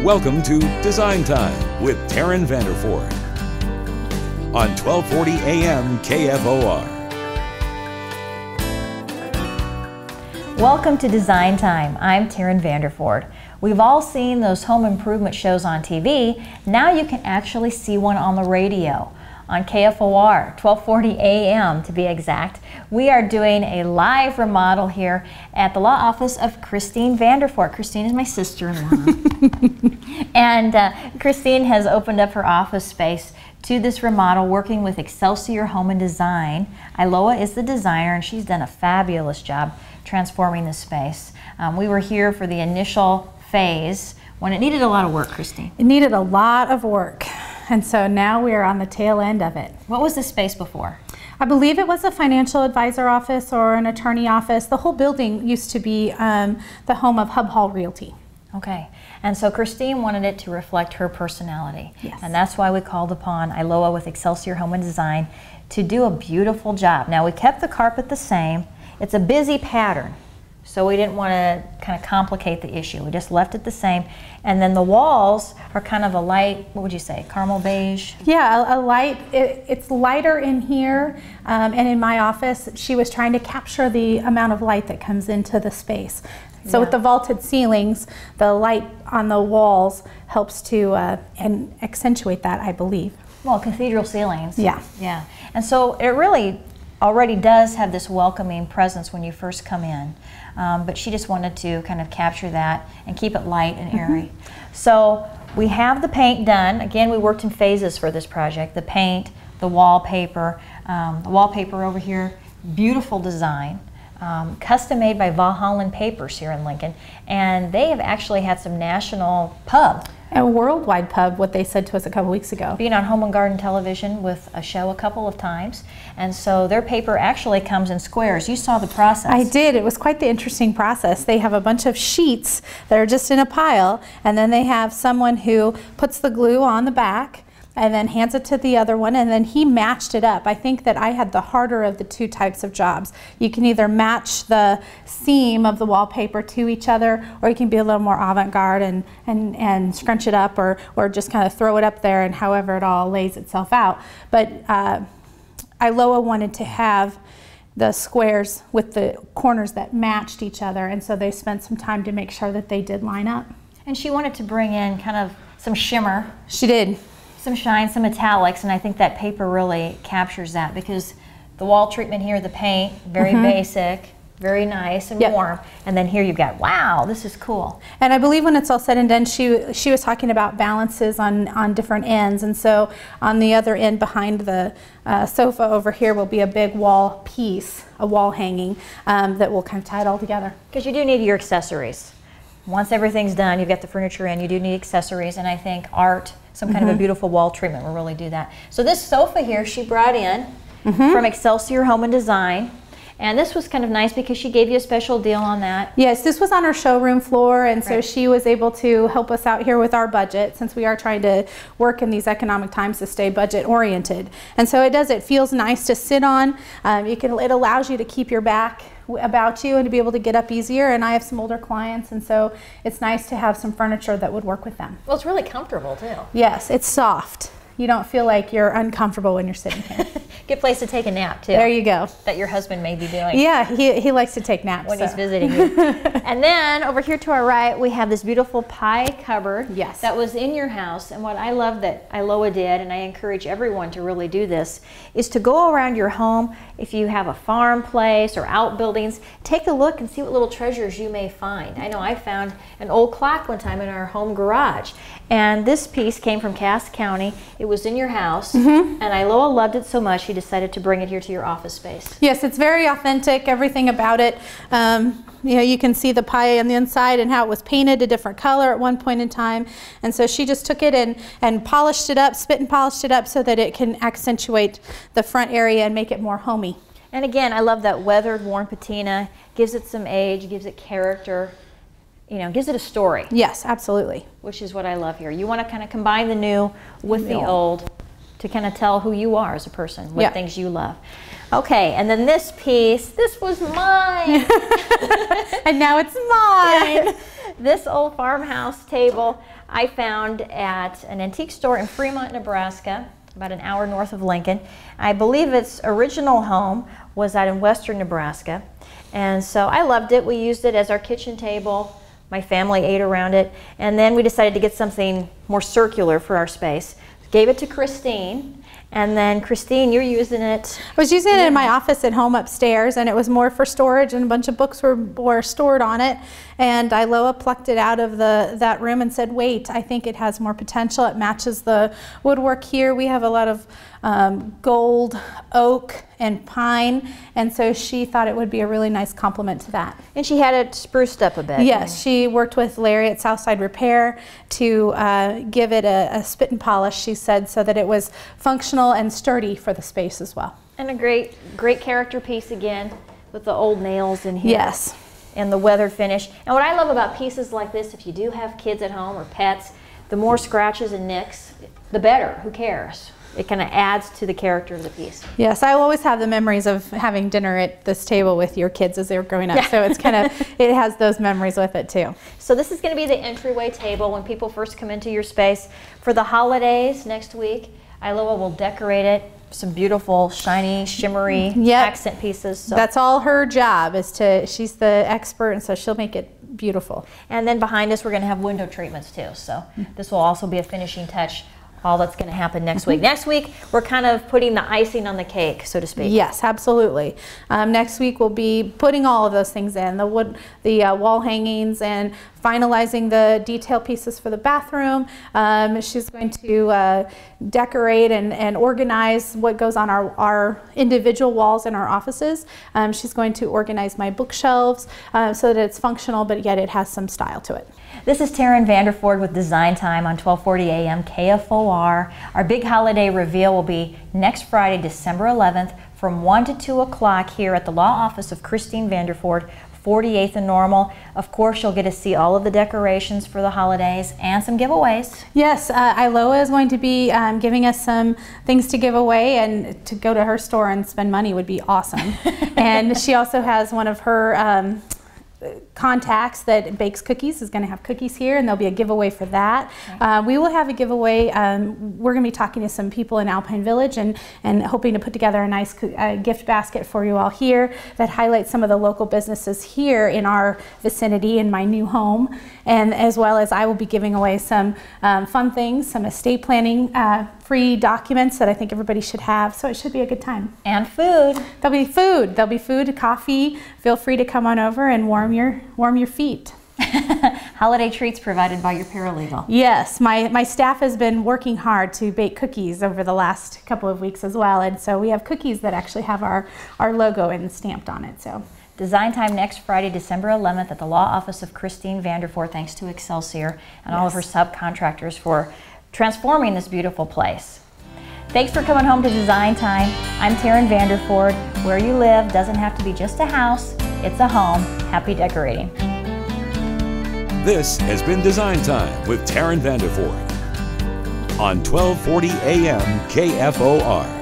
Welcome to Design Time with Taryn Vanderford on 1240 AM KFOR. Welcome to Design Time. I'm Taryn Vanderford. We've all seen those home improvement shows on TV. Now you can actually see one on the radio. On KFOR, 1240 AM to be exact. We are doing a live remodel here at the law office of Christine Vanderford. Christine is my sister-in-law. And Christine has opened up her office space to this remodel, working with Excelsior Home and Design. Iloa is the designer, and she's done a fabulous job transforming this space. We were here for the initial phase when it needed a lot of work, Christine. It needed a lot of work. And so now we are on the tail end of it. What was this space before? I believe it was a financial advisor office or an attorney office. The whole building used to be the home of Hub Hall Realty. Okay, and so Christine wanted it to reflect her personality. Yes. And that's why we called upon Iloa with Excelsior Home and Design to do a beautiful job. Now we kept the carpet the same. It's a busy pattern, so we didn't want to kind of complicate the issue. We just left it the same. And then the walls are kind of a light, what would you say, caramel beige? Yeah, a light, it's lighter in here, and in my office, she was trying to capture the amount of light that comes into the space. So with the vaulted ceilings, the light on the walls helps to and accentuate that, I believe. Well, cathedral ceilings. Yeah. Yeah. And so it really already does have this welcoming presence when you first come in. But she just wanted to kind of capture that and keep it light and airy. So we have the paint done. Again, we worked in phases for this project. The paint, the wallpaper over here, beautiful design. Custom made by Valhalla Papers here in Lincoln. And they have actually had some national pub. A worldwide pub, what they said to us a couple weeks ago. Being on Home and Garden television with a show a couple of times. And so their paper actually comes in squares. You saw the process. I did. It was quite the interesting process. They have a bunch of sheets that are just in a pile, and then they have someone who puts the glue on the back and then hands it to the other one, and then he matched it up. I think that I had the harder of the two types of jobs. You can either match the seam of the wallpaper to each other, or you can be a little more avant-garde and scrunch it up, or just kind of throw it up there, and however it all lays itself out. But Iloa wanted to have the squares with the corners that matched each other, and so they spent some time to make sure that they did line up. And she wanted to bring in kind of some shimmer. She did. Some shine, some metallics, and I think that paper really captures that, because the wall treatment here, the paint, very basic, very nice and warm, and then here you've got, wow, this is cool. And I believe when it's all said and done, she was talking about balances on different ends, and so on the other end behind the sofa over here will be a big wall piece, a wall hanging that will kind of tie it all together. Because you do need your accessories. Once everything's done, you've got the furniture in, you do need accessories, and I think art, some kind of a beautiful wall treatment will really do that. So this sofa here she brought in from Excelsior Home and Design, and this was kind of nice because she gave you a special deal on that. Yes, this was on our showroom floor, and so she was able to help us out here with our budget, since we are trying to work in these economic times to stay budget oriented. And so it feels nice to sit on. It allows you to keep your back about you and to be able to get up easier, and I have some older clients, and so it's nice to have some furniture that would work with them. Well, it's really comfortable too. Yes, it's soft. You don't feel like you're uncomfortable when you're sitting here. Good place to take a nap too. There you go. That your husband may be doing. Yeah, he likes to take naps when he's visiting you. And then over here to our right, we have this beautiful pie cupboard. Yes. That was in your house. And what I love that Iloa did, and I encourage everyone to really do this, is to go around your home. If you have a farm place or outbuildings, take a look and see what little treasures you may find. I know I found an old clock one time in our home garage, and this piece came from Cass County. It was in your house, and Iloa loved it so much she decided to bring it here to your office space. Yes, it's very authentic, everything about it. You know, you can see the pie on the inside and how it was painted a different color at one point in time, and so she just took it and polished it up, spit and polished it up so that it can accentuate the front area and make it more homey. And again, I love that weathered, worn patina. Gives it some age, gives it character, you know, gives it a story. Yes, absolutely. Which is what I love here. You want to kind of combine the new with the old to kind of tell who you are as a person, what things you love. Okay, and then this piece, this was mine. And now it's mine. This old farmhouse table I found at an antique store in Fremont, Nebraska, about an hour north of Lincoln. I believe its original home was out in western Nebraska. And so I loved it. We used it as our kitchen table. My family ate around it. And then we decided to get something more circular for our space. Gave it to Christine. And then Christine, you're using it. I was using it in my office at home upstairs, and it was more for storage, and a bunch of books were stored on it. And Iloa plucked it out of that room and said, wait, I think it has more potential. It matches the woodwork here. We have a lot of gold, oak, and pine, and so she thought it would be a really nice complement to that. And she had it spruced up a bit. Yes, she worked with Larry at Southside Repair to give it a spit and polish, she said, so that it was functional and sturdy for the space as well. And a great character piece again with the old nails in here. Yes. And the weather finish. And what I love about pieces like this, if you do have kids at home or pets, the more scratches and nicks, the better. Who cares? It kind of adds to the character of the piece. Yes, I always have the memories of having dinner at this table with your kids as they were growing up. So it's kind of, it has those memories with it too. So this is going to be the entryway table when people first come into your space. For the holidays next week, Iloa will decorate it. Some beautiful, shiny, shimmery accent pieces. So. That's all her job, is she's the expert, and so she'll make it beautiful. And then behind us, we're going to have window treatments too. So this will also be a finishing touch. All that's going to happen next week. Next week, we're kind of putting the icing on the cake, so to speak. Yes, absolutely. Next week, we'll be putting all of those things in, the wood, the wall hangings, and finalizing the detail pieces for the bathroom. She's going to decorate and organize what goes on our individual walls in our offices. She's going to organize my bookshelves so that it's functional, but yet it has some style to it. This is Taryn Vanderford with Design Time on 1240 AM KFOR. Our big holiday reveal will be next Friday, December 11th from 1 to 2 o'clock here at the law office of Christine Vanderford, 48th and Normal. Of course, you'll get to see all of the decorations for the holidays and some giveaways. Yes, Iloa is going to be giving us some things to give away, and to go to her store and spend money would be awesome. And she also has one of her contacts that bakes cookies, is going to have cookies here, and there'll be a giveaway for that. Okay. We will have a giveaway. We're going to be talking to some people in Alpine Village and hoping to put together a nice gift basket for you all here that highlights some of the local businesses here in our vicinity in my new home. And as well as I will be giving away some fun things, some estate planning free documents that I think everybody should have, so it should be a good time. And food. There'll be food. There'll be food, coffee. Feel free to come on over and warm your feet. Holiday treats provided by your paralegal. Yes, my staff has been working hard to bake cookies over the last couple of weeks as well, and so we have cookies that actually have our logo and stamped on it. So. Design Time next Friday, December 11th at the law office of Christine Vanderford, thanks to Excelsior and all of her subcontractors for transforming this beautiful place. Thanks for coming home to Design Time. I'm Taryn Vanderford. Where you live doesn't have to be just a house, it's a home. Happy decorating. This has been Design Time with Taryn Vanderford on 1240 AM KFOR.